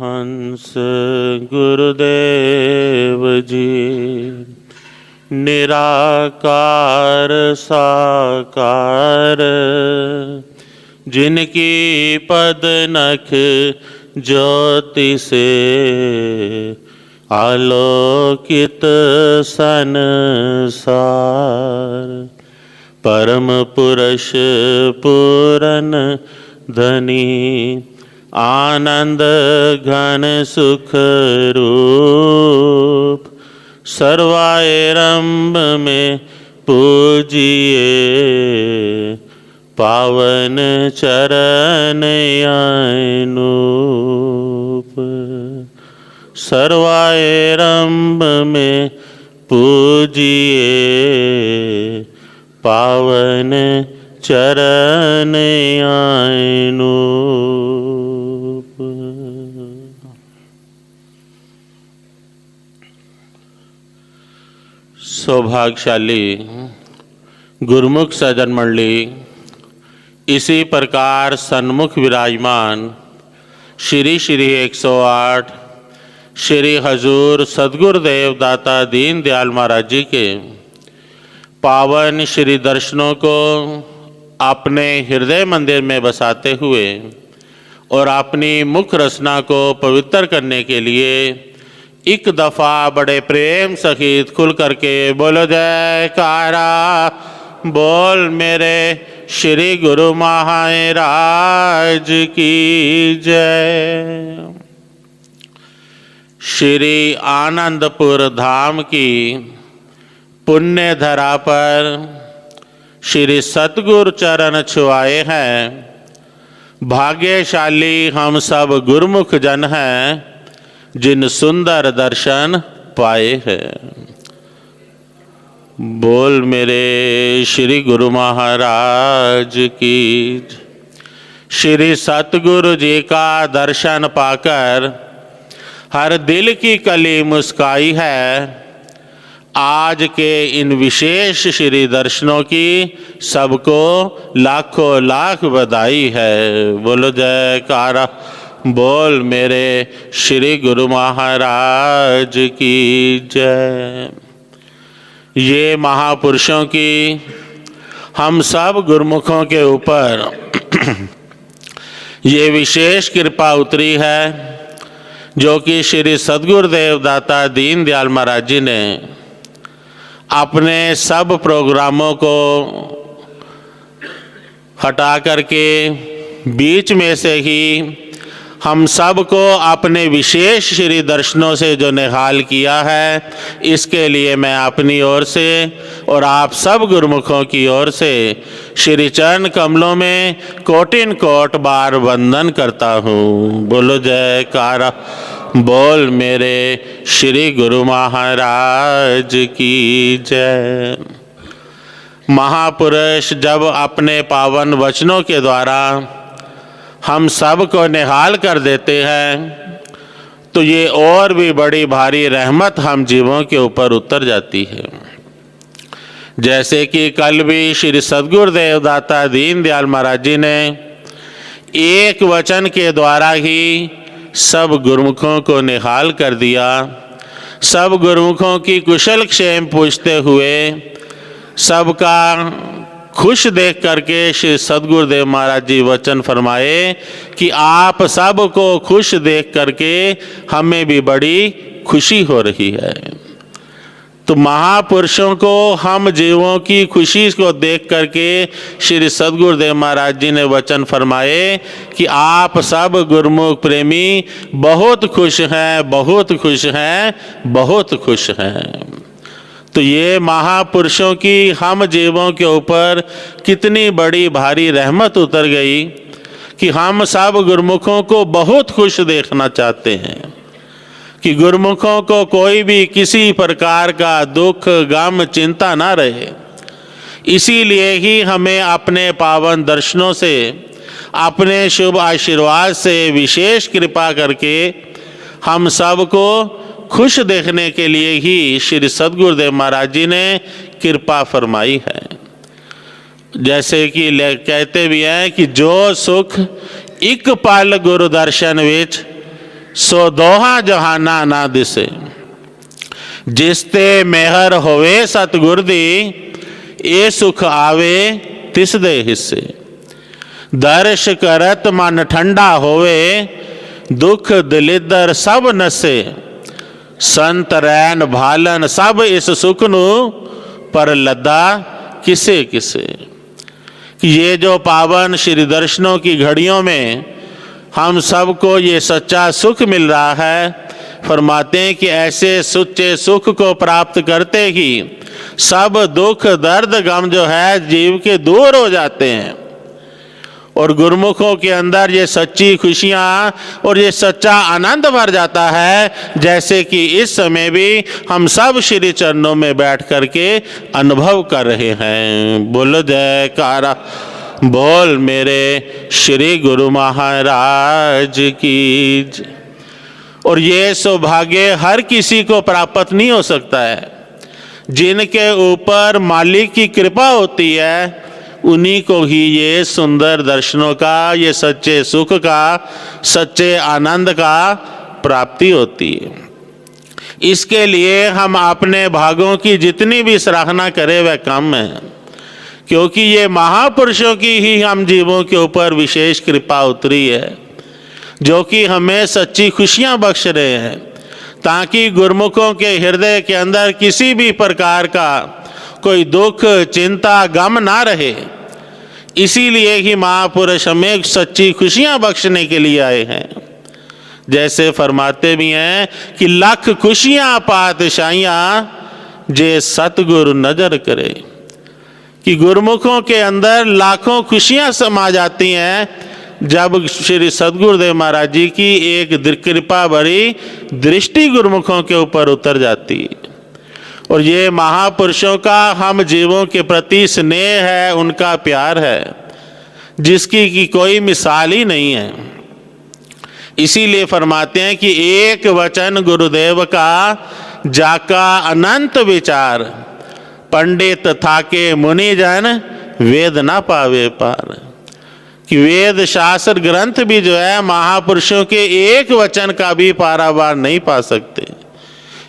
परमहंस गुरुदेव जी निराकार साकार, जिनकी पद नख ज्योति से आलोकित संसार। परम पुरुष पूरन धनी आनंद घन सुख रूप, सर्वारंभ में पूजिए पावन चरण अनूप। सर्वारंभ में पूजिए पावन चरण अनूप। सौभाग्यशाली गुरुमुख सज्जन मंडली, इसी प्रकार सन्मुख विराजमान श्री 108 श्री हजूर सद्गुरुदेव दाता दीन दयाल महाराज जी के पावन श्री दर्शनों को अपने हृदय मंदिर में बसाते हुए और अपनी मुख रचना को पवित्र करने के लिए एक दफ़ा बड़े प्रेम सहित खुल करके बोलो जयकारा बोल मेरे श्री गुरु महाराज की जय। श्री आनंदपुर धाम की पुण्य धरा पर श्री सतगुरु चरण छुआए हैं। भाग्यशाली हम सब गुरुमुख जन हैं जिन सुंदर दर्शन पाए हैं। बोल मेरे श्री गुरु महाराज की। श्री सतगुरु जी का दर्शन पाकर हर दिल की कली मुस्काई है। आज के इन विशेष श्री दर्शनों की सबको लाखों लाख बधाई है। बोलो जयकारा बोल मेरे श्री गुरु महाराज की जय। ये महापुरुषों की हम सब गुरुमुखों के ऊपर ये विशेष कृपा उतरी है जो कि श्री सद्गुरुदेव दाता दीन दयाल महाराज जी ने अपने सब प्रोग्रामों को हटा करके बीच में से ही हम सब को अपने विशेष श्री दर्शनों से जो निहाल किया है, इसके लिए मैं अपनी ओर से और आप सब गुरुमुखों की ओर से श्री चरण कमलों में कोटिन कोट बार वंदन करता हूँ। बोलो जयकारा बोल मेरे श्री गुरु महाराज की जय। महापुरुष जब अपने पावन वचनों के द्वारा हम सब को निहाल कर देते हैं तो ये और भी बड़ी भारी रहमत हम जीवों के ऊपर उतर जाती है। जैसे कि कल भी श्री सद्गुरुदेव दाता दीन दयाल महाराज जी ने एक वचन के द्वारा ही सब गुरुमुखों को निहाल कर दिया। सब गुरुमुखों की कुशल क्षेम पूछते हुए सबका खुश देख करके श्री सद्गुरुदेव महाराज जी वचन फरमाए कि आप सब को खुश देख करके हमें भी बड़ी खुशी हो रही है। तो महापुरुषों को हम जीवों की खुशी को देख करके श्री सद्गुरुदेव महाराज जी ने वचन फरमाए कि आप सब गुरुमुख प्रेमी बहुत खुश हैं, बहुत खुश हैं, बहुत खुश हैं। तो ये महापुरुषों की हम जीवों के ऊपर कितनी बड़ी भारी रहमत उतर गई कि हम सब गुरुमुखों को बहुत खुश देखना चाहते हैं कि गुरुमुखों को कोई भी किसी प्रकार का दुख गम चिंता ना रहे। इसीलिए ही हमें अपने पावन दर्शनों से अपने शुभ आशीर्वाद से विशेष कृपा करके हम सब को खुश देखने के लिए ही श्री सद्गुरुदेव महाराज जी ने कृपा फरमाई है। जैसे कि कहते भी हैं कि जो सुख एक पल गुरु दर्शन विच सो दोहा जहाना ना दिसे। जिसते मेहर होवे सतगुर दी, ए सुख आवे तिस दे हिस्से। दर्श करत मन ठंडा होवे, दुख दलिदर सब नसे। संत रैन भालन सब इस सुख नू, पर लद्दा किसे किसे। ये जो पावन श्री दर्शनों की घड़ियों में हम सबको ये सच्चा सुख मिल रहा है, फरमाते हैं कि ऐसे सच्चे सुख को प्राप्त करते ही सब दुख दर्द गम जो है जीव के दूर हो जाते हैं और गुरमुखों के अंदर ये सच्ची खुशियाँ और ये सच्चा आनंद भर जाता है, जैसे कि इस समय भी हम सब श्री चरणों में बैठ करके अनुभव कर रहे हैं। बोलो जयकारा बोल मेरे श्री गुरु महाराज की जय। और ये सौभाग्य हर किसी को प्राप्त नहीं हो सकता है। जिनके ऊपर मालिक की कृपा होती है उन्हीं को ही ये सुंदर दर्शनों का, ये सच्चे सुख का, सच्चे आनंद का प्राप्ति होती है। इसके लिए हम अपने भागों की जितनी भी सराहना करें वह कम है, क्योंकि ये महापुरुषों की ही हम जीवों के ऊपर विशेष कृपा उतरी है, जो कि हमें सच्ची खुशियाँ बख्श रहे हैं, ताकि गुरमुखों के हृदय के अंदर किसी भी प्रकार का कोई दुख चिंता गम ना रहे। इसीलिए ही महापुरुष हमें सच्ची खुशियाँ बख्शने के लिए आए हैं। जैसे फरमाते भी हैं कि लख खुशियाँ पातशाहियाँ जे सतगुरु नजर करे, कि गुरमुखों के अंदर लाखों खुशियाँ समा जाती हैं जब श्री सतगुरुदेव महाराज जी की एक कृपा भरी दृष्टि गुरमुखों के ऊपर उतर जाती है। और ये महापुरुषों का हम जीवों के प्रति स्नेह है, उनका प्यार है, जिसकी की कोई मिसाल ही नहीं है। इसीलिए फरमाते हैं कि एक वचन गुरुदेव का जाका अनंत विचार, पंडित थाके मुनिजन वेद ना पावे पार। कि वेद शास्त्र ग्रंथ भी जो है महापुरुषों के एक वचन का भी पारावार नहीं पा सकते,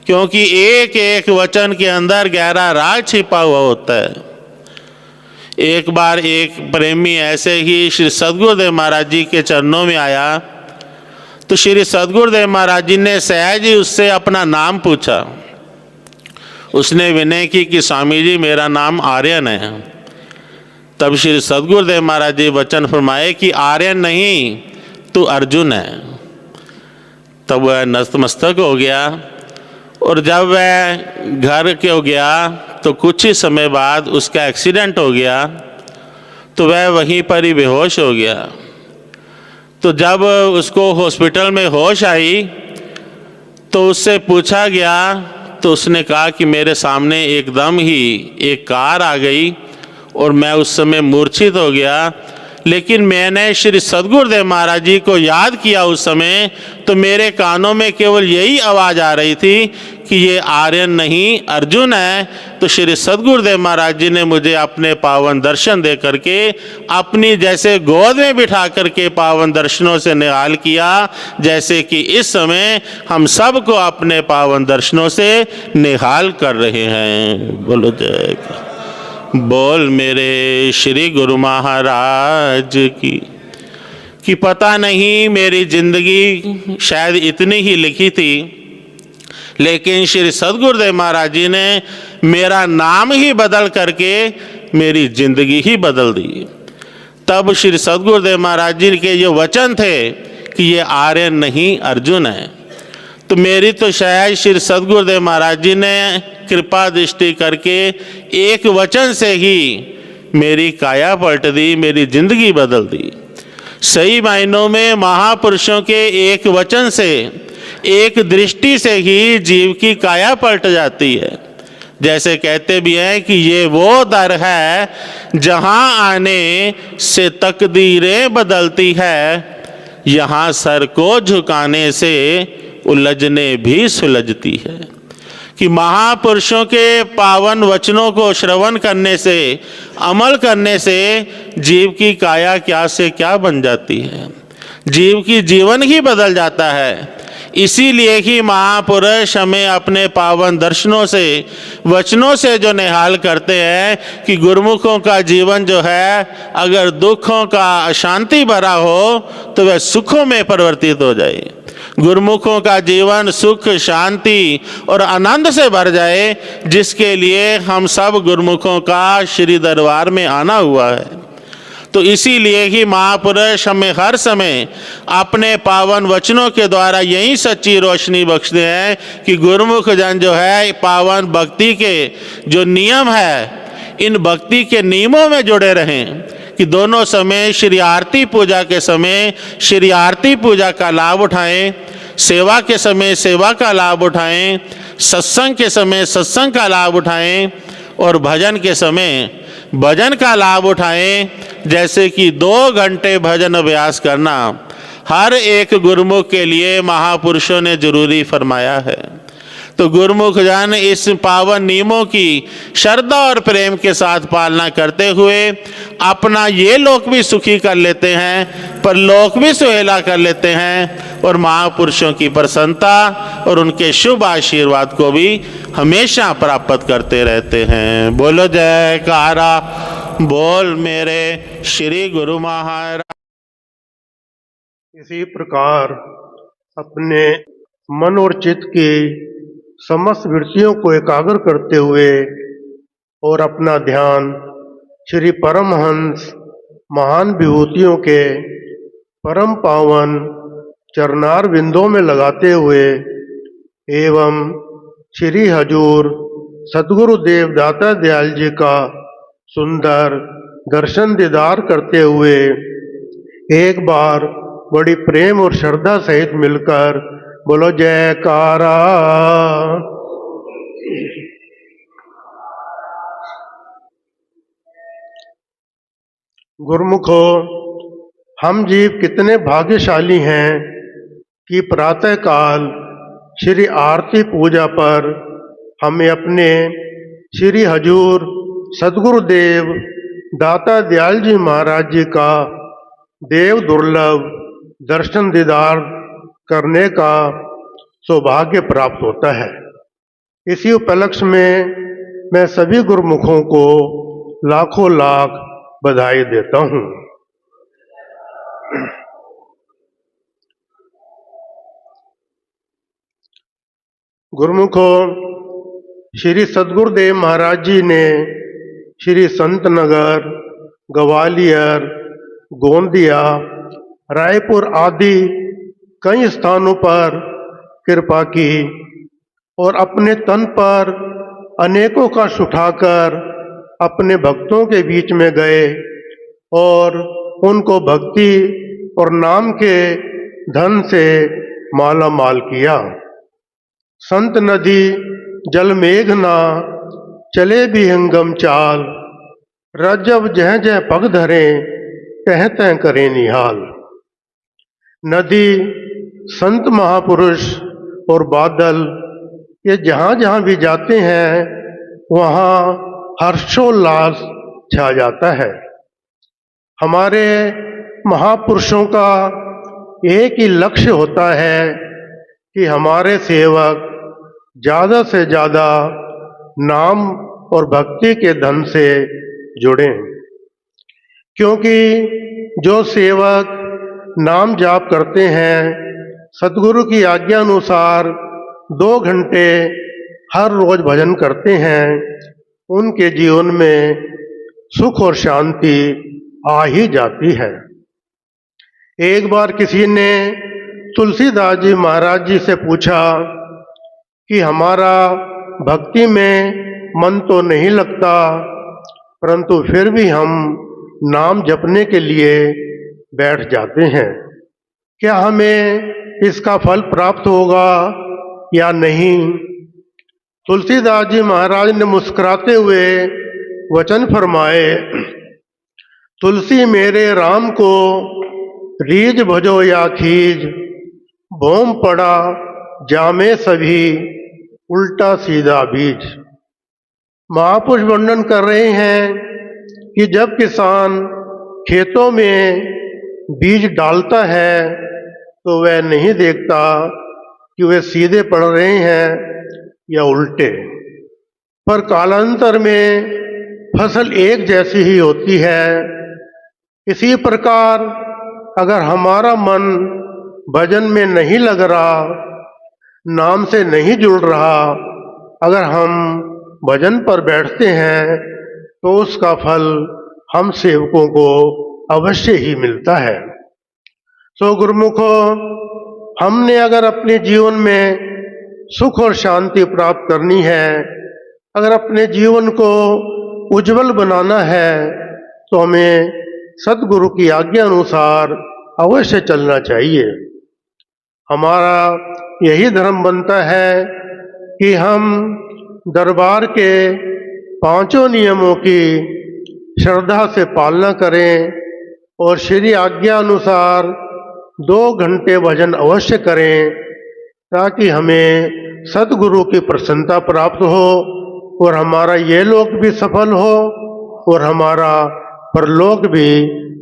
क्योंकि एक एक वचन के अंदर गहरा राज छिपा हुआ होता है। एक बार एक प्रेमी ऐसे ही श्री सतगुरुदेव महाराज जी के चरणों में आया, तो श्री सतगुरुदेव महाराज जी ने सहज ही उससे अपना नाम पूछा। उसने विनय की कि स्वामी जी मेरा नाम आर्यन है। तब श्री सतगुरुदेव महाराज जी वचन फरमाए कि आर्यन नहीं, तू अर्जुन है। तब वह नतमस्तक हो गया और जब वह घर क्यों गया तो कुछ ही समय बाद उसका एक्सीडेंट हो गया, तो वह वहीं पर ही बेहोश हो गया। तो जब उसको हॉस्पिटल में होश आई तो उससे पूछा गया, तो उसने कहा कि मेरे सामने एकदम ही एक कार आ गई और मैं उस समय मूर्छित हो गया, लेकिन मैंने श्री सतगुरुदेव महाराज जी को याद किया उस समय, तो मेरे कानों में केवल यही आवाज़ आ रही थी कि ये आर्यन नहीं अर्जुन है। तो श्री सतगुरुदेव महाराज जी ने मुझे अपने पावन दर्शन दे करके अपनी जैसे गोद में बिठा करके पावन दर्शनों से निहाल किया, जैसे कि इस समय हम सबको अपने पावन दर्शनों से निहाल कर रहे हैं। बोलो जय बोल मेरे श्री गुरु महाराज की। कि पता नहीं मेरी जिंदगी शायद इतनी ही लिखी थी, लेकिन श्री सतगुरुदेव महाराज जी ने मेरा नाम ही बदल करके मेरी जिंदगी ही बदल दी। तब श्री सतगुरुदेव महाराज जी के ये वचन थे कि ये आर्यन नहीं अर्जुन है। तो मेरी तो शायद श्री सतगुरुदेव महाराज जी ने कृपा दृष्टि करके एक वचन से ही मेरी काया पलट दी, मेरी जिंदगी बदल दी। सही मायनों में महापुरुषों के एक वचन से, एक दृष्टि से ही जीव की काया पलट जाती है। जैसे कहते भी हैं कि ये वो दर है जहां आने से तकदीरें बदलती है, यहाँ सर को झुकाने से उलझने भी सुलझती है। कि महापुरुषों के पावन वचनों को श्रवण करने से, अमल करने से जीव की काया क्या से क्या बन जाती है, जीव की जीवन ही बदल जाता है। इसीलिए ही महापुरुष हमें अपने पावन दर्शनों से, वचनों से जो निहाल करते हैं कि गुरुमुखों का जीवन जो है अगर दुखों का अशांति भरा हो तो वह सुखों में परिवर्तित हो जाए। गुरुमुखों का जीवन सुख, शांति और आनंद से भर जाए, जिसके लिए हम सब गुरुमुखों का श्री दरबार में आना हुआ है। तो इसीलिए ही महापुरुष हमें हर समय अपने पावन वचनों के द्वारा यही सच्ची रोशनी बख्शते हैं कि गुरुमुख जन जो है पावन भक्ति के जो नियम है, इन भक्ति के नियमों में जुड़े रहें, कि दोनों समय श्री आरती पूजा के समय श्री आरती पूजा का लाभ उठाएं, सेवा के समय सेवा का लाभ उठाएं, सत्संग के समय सत्संग का लाभ उठाएं और भजन के समय भजन का लाभ उठाएं। जैसे कि 2 घंटे भजन अभ्यास करना हर एक गुरुमुख के लिए महापुरुषों ने जरूरी फरमाया है। तो गुरुमुख जन इस पावन नियमों की श्रद्धा और प्रेम के साथ पालना करते हुए अपना ये लोक भी सुखी कर लेते हैं, पर लोक भी सुहेला कर लेते हैं और महापुरुषों की प्रसन्नता और उनके शुभ आशीर्वाद को भी हमेशा प्राप्त करते रहते हैं। बोलो जयकारा बोल मेरे श्री गुरु महाराज। इसी प्रकार अपने मन और चित्त की समस्त वृत्तियों को एकाग्र करते हुए और अपना ध्यान श्री परमहंस महान विभूतियों के परम पावन चरणार बिंदों में लगाते हुए एवं श्री हजूर सद्गुरुदेव दाता दयाल जी का सुंदर दर्शन दीदार करते हुए एक बार बड़ी प्रेम और श्रद्धा सहित मिलकर बोलो जयकारा। गुरुमुखो, हम जीव कितने भाग्यशाली हैं कि प्रातः काल श्री आरती पूजा पर हमें अपने श्री हजूर सद्गुरुदेव दाता दयाल जी महाराज जी का देव दुर्लभ दर्शन दीदार करने का सौभाग्य प्राप्त होता है। इसी उपलक्ष्य में मैं सभी गुरुमुखों को लाखों लाख बधाई देता हूँ। गुरुमुखों, श्री सद्गुरुदेव महाराज जी ने श्री संत नगर, ग्वालियर, गोंदिया, रायपुर आदि कई स्थानों पर कृपा की और अपने तन पर अनेकों कष्ट उठाकर अपने भक्तों के बीच में गए और उनको भक्ति और नाम के धन से माला माल किया। संत नदी जल मेघ ना चले भी हंगम चाल, रजब जह जह पग धरे तह तह करे निहाल। नदी, संत महापुरुष और बादल ये जहाँ जहाँ भी जाते हैं वहाँ हर्षोल्लास छा जाता है। हमारे महापुरुषों का एक ही लक्ष्य होता है कि हमारे सेवक ज़्यादा से ज़्यादा नाम और भक्ति के धन से जुड़ें, क्योंकि जो सेवक नाम जाप करते हैं, सद्गुरु की आज्ञा अनुसार 2 घंटे हर रोज भजन करते हैं, उनके जीवन में सुख और शांति आ ही जाती है। एक बार किसी ने तुलसीदास जी महाराज जी से पूछा कि हमारा भक्ति में मन तो नहीं लगता, परंतु फिर भी हम नाम जपने के लिए बैठ जाते हैं, क्या हमें इसका फल प्राप्त होगा या नहीं? तुलसीदास जी महाराज ने मुस्कुराते हुए वचन फरमाए, तुलसी मेरे राम को रीझ भजो या खीज, भोम पड़ा जामे सभी उल्टा सीधा बीज। महापुरुष वर्णन कर रहे हैं कि जब किसान खेतों में बीज डालता है तो वह नहीं देखता कि वे सीधे पढ़ रहे हैं या उल्टे, पर कालांतर में फसल एक जैसी ही होती है। इसी प्रकार अगर हमारा मन भजन में नहीं लग रहा, नाम से नहीं जुड़ रहा, अगर हम भजन पर बैठते हैं तो उसका फल हम सेवकों को अवश्य ही मिलता है। सो गुरुमुखो, हमने अगर अपने जीवन में सुख और शांति प्राप्त करनी है, अगर अपने जीवन को उज्जवल बनाना है, तो हमें सतगुरु की आज्ञा अनुसार अवश्य चलना चाहिए। हमारा यही धर्म बनता है कि हम दरबार के पांचों नियमों की श्रद्धा से पालना करें और श्री आज्ञा अनुसार 2 घंटे भजन अवश्य करें, ताकि हमें सतगुरु की प्रसन्नता प्राप्त हो और हमारा ये लोक भी सफल हो और हमारा परलोक भी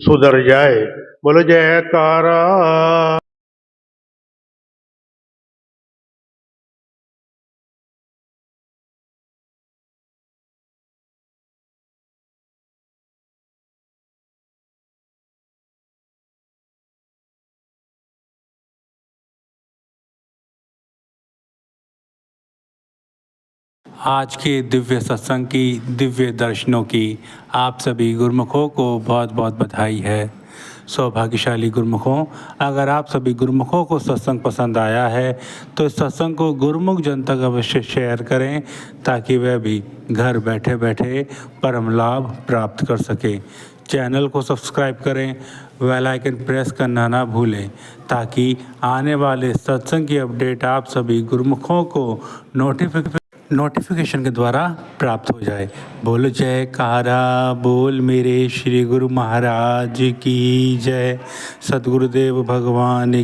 सुधर जाए। बोलो जयकारा। आज के दिव्य सत्संग की, दिव्य दर्शनों की आप सभी गुरुमुखों को बहुत बहुत बधाई है। सौभाग्यशाली गुरुमुखों, अगर आप सभी गुरुमुखों को सत्संग पसंद आया है तो इस सत्संग को गुरुमुख जन तक अवश्य शेयर करें, ताकि वह भी घर बैठे बैठे परम लाभ प्राप्त कर सके। चैनल को सब्सक्राइब करें, बेल आइकन प्रेस करना ना भूलें, ताकि आने वाले सत्संग की अपडेट आप सभी गुरुमुखों को नोटिफिकेशन के द्वारा प्राप्त हो जाए। बोलो जयकारा, बोल मेरे श्री गुरु महाराज की जय। सद्गुरुदेव भगवान